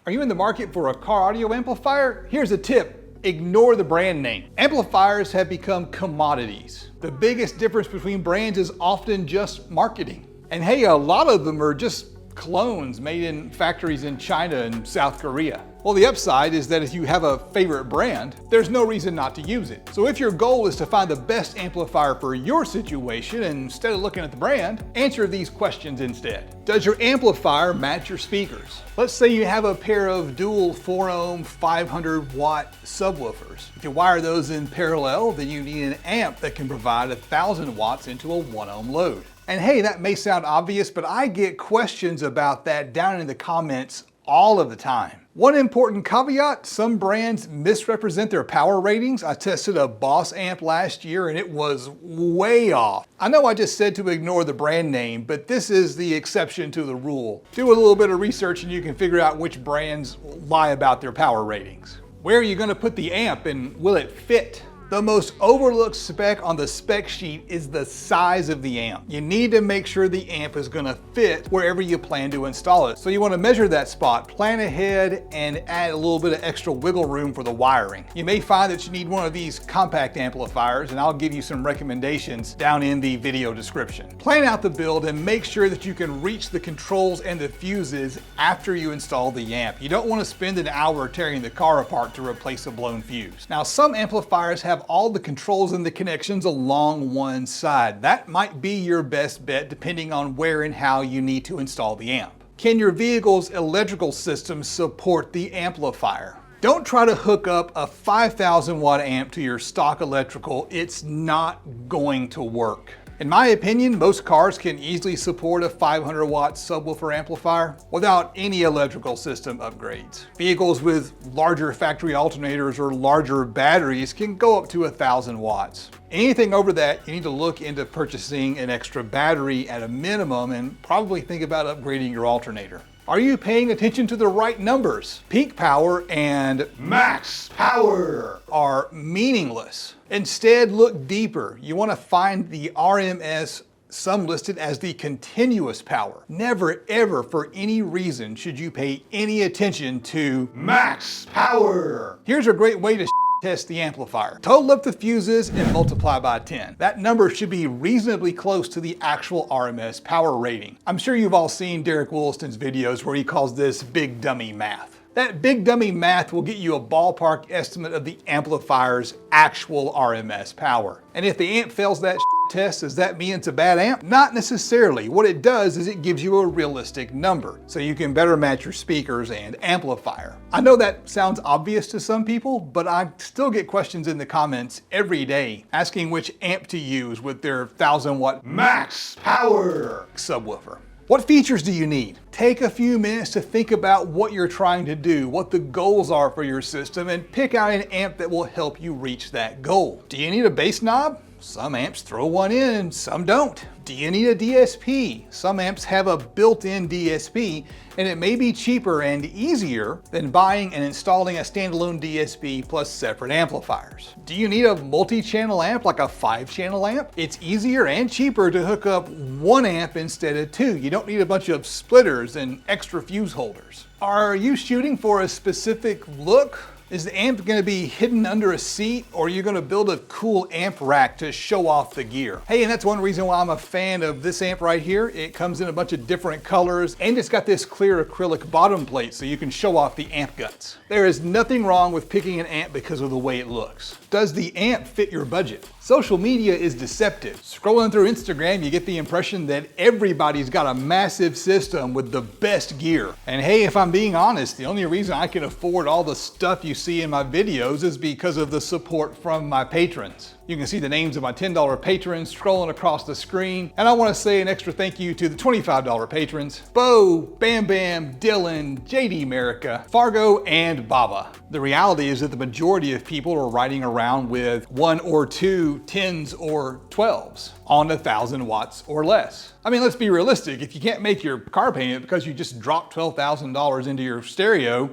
Are you in the market for a car audio amplifier? Here's a tip. Ignore the brand name. Amplifiers have become commodities. The biggest difference between brands is often just marketing. And hey, a lot of them are just clones made in factories in China and South Korea. Well, the upside is that if you have a favorite brand, there's no reason not to use it. So if your goal is to find the best amplifier for your situation, and instead of looking at the brand, answer these questions instead. Does your amplifier match your speakers? Let's say you have a pair of dual 4-ohm 500-watt subwoofers. If you wire those in parallel, then you need an amp that can provide 1,000 watts into a 1-ohm load. And hey, that may sound obvious, but I get questions about that down in the comments all of the time. One important caveat, some brands misrepresent their power ratings. I tested a Boss amp last year and it was way off. I know I just said to ignore the brand name, but this is the exception to the rule. Do a little bit of research and you can figure out which brands lie about their power ratings. Where are you going to put the amp and will it fit? The most overlooked spec on the spec sheet is the size of the amp. You need to make sure the amp is going to fit wherever you plan to install it. So you want to measure that spot, plan ahead, and add a little bit of extra wiggle room for the wiring. You may find that you need one of these compact amplifiers, and I'll give you some recommendations down in the video description. Plan out the build and make sure that you can reach the controls and the fuses after you install the amp. You don't want to spend an hour tearing the car apart to replace a blown fuse. Now, some amplifiers have all the controls and the connections along one side. That might be your best bet depending on where and how you need to install the amp. Can your vehicle's electrical system support the amplifier? Don't try to hook up a 5,000 watt amp to your stock electrical. It's not going to work. In my opinion, most cars can easily support a 500 watt subwoofer amplifier without any electrical system upgrades. Vehicles with larger factory alternators or larger batteries can go up to 1,000 watts. Anything over that, you need to look into purchasing an extra battery at a minimum and probably think about upgrading your alternator. Are you paying attention to the right numbers? Peak power and max power are meaningless. Instead, look deeper. You want to find the RMS, some listed as the continuous power. Never ever for any reason should you pay any attention to max power. Here's a great way to test the amplifier. Total up the fuses and multiply by 10. That number should be reasonably close to the actual RMS power rating. I'm sure you've all seen Derek Williston's videos where he calls this big dummy math. That big dummy math will get you a ballpark estimate of the amplifier's actual RMS power. And if the amp fails that test, does that mean it's a bad amp? Not necessarily. What it does is it gives you a realistic number, so you can better match your speakers and amplifier. I know that sounds obvious to some people, but I still get questions in the comments every day asking which amp to use with their 1,000 watt max power subwoofer. What features do you need? Take a few minutes to think about what you're trying to do, what the goals are for your system, and pick out an amp that will help you reach that goal. Do you need a bass knob? Some amps throw one in and some don't. Do you need a DSP? Some amps have a built-in DSP, and it may be cheaper and easier than buying and installing a standalone DSP plus separate amplifiers. Do you need a multi-channel amp like a 5-channel amp? It's easier and cheaper to hook up one amp instead of two. You don't need a bunch of splitters and extra fuse holders. Are you shooting for a specific look? Is the amp going to be hidden under a seat, or are you going to build a cool amp rack to show off the gear? Hey, and that's one reason why I'm a fan of this amp right here. It comes in a bunch of different colors, and it's got this clear acrylic bottom plate so you can show off the amp guts. There is nothing wrong with picking an amp because of the way it looks. Does the amp fit your budget? Social media is deceptive. Scrolling through Instagram, you get the impression that everybody's got a massive system with the best gear. And hey, if I'm being honest, the only reason I can afford all the stuff you see in my videos is because of the support from my patrons. You can see the names of my $10 patrons scrolling across the screen. And I want to say an extra thank you to the $25 patrons: Bo, Bam Bam, Dylan, JD America, Fargo, and Baba. The reality is that the majority of people are riding around with 1 or 2 10s or 12s on 1,000 watts or less. I mean, let's be realistic. If you can't make your car payment because you just dropped $12,000 into your stereo,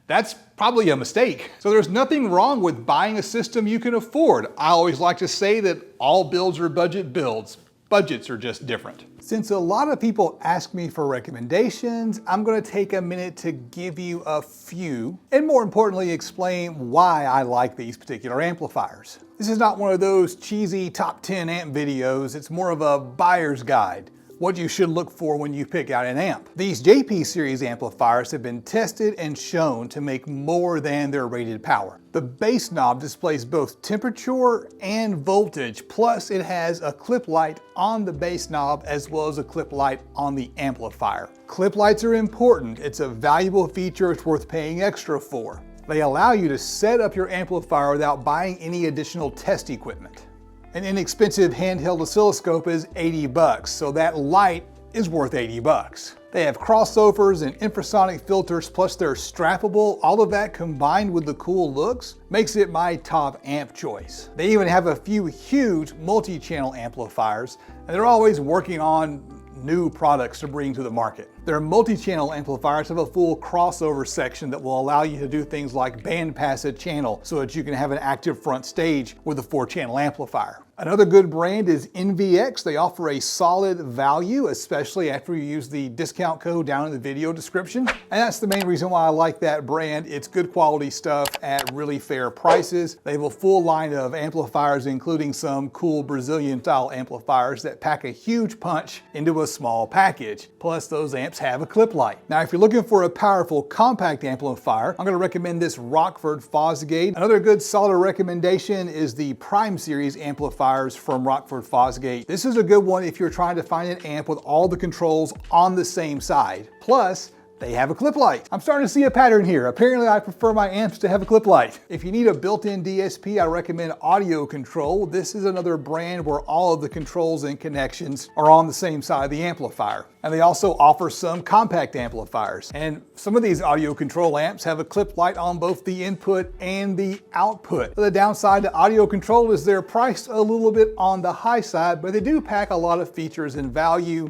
that's probably a mistake. So there's nothing wrong with buying a system you can afford. I always like to say that all builds are budget builds. budgets are just different. Since a lot of people ask me for recommendations, I'm going to take a minute to give you a few, and more importantly, explain why I like these particular amplifiers. This is not one of those cheesy top 10 amp videos, it's more of a buyer's guide. What you should look for when you pick out an amp. These JP series amplifiers have been tested and shown to make more than their rated power. The bass knob displays both temperature and voltage, plus it has a clip light on the bass knob as well as a clip light on the amplifier. Clip lights are important. It's a valuable feature it's worth paying extra for. They allow you to set up your amplifier without buying any additional test equipment. An inexpensive handheld oscilloscope is 80 bucks, so that light is worth 80 bucks. They have crossovers and infrasonic filters, plus they're strappable. All of that combined with the cool looks makes it my top amp choice. They even have a few huge multi-channel amplifiers, and they're always working on new products to bring to the market. Their multi-channel amplifiers have a full crossover section that will allow you to do things like band pass a channel so that you can have an active front stage with a 4-channel amplifier. Another good brand is NVX. They offer a solid value, especially after you use the discount code down in the video description. And that's the main reason why I like that brand. It's good quality stuff at really fair prices. They have a full line of amplifiers, including some cool Brazilian style amplifiers that pack a huge punch into a small package. Plus those amps have a clip light. Now, if you're looking for a powerful compact amplifier, I'm going to recommend this Rockford Fosgate. Another good solid recommendation is the Prime Series amplifier from Rockford Fosgate. This is a good one if you're trying to find an amp with all the controls on the same side. Plus, they have a clip light. I'm starting to see a pattern here. Apparently, I prefer my amps to have a clip light. If you need a built-in DSP, I recommend Audio Control. This is another brand where all of the controls and connections are on the same side of the amplifier. And they also offer some compact amplifiers. And some of these Audio Control amps have a clip light on both the input and the output. The downside to Audio Control is they're priced a little bit on the high side, but they do pack a lot of features and value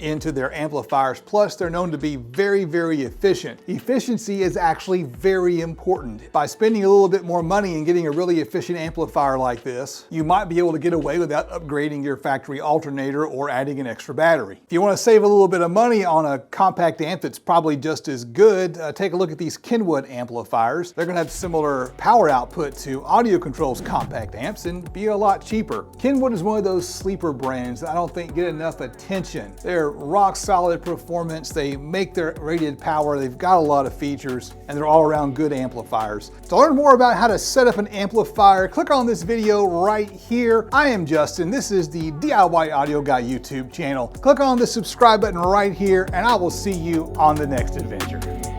into their amplifiers. Plus, they're known to be very, very efficient. Efficiency is actually very important. By spending a little bit more money and getting a really efficient amplifier like this, you might be able to get away without upgrading your factory alternator or adding an extra battery. If you want to save a little bit of money on a compact amp that's probably just as good, take a look at these Kenwood amplifiers. They're going to have similar power output to Audio Control's compact amps and be a lot cheaper. Kenwood is one of those sleeper brands that I don't think get enough attention. They're rock solid performance, they make their rated power, they've got a lot of features, and they're all around good amplifiers. To learn more about how to set up an amplifier, click on this video right here. I am Justin, this is the DIY Audio Guy YouTube channel. Click on the subscribe button right here, and I will see you on the next adventure.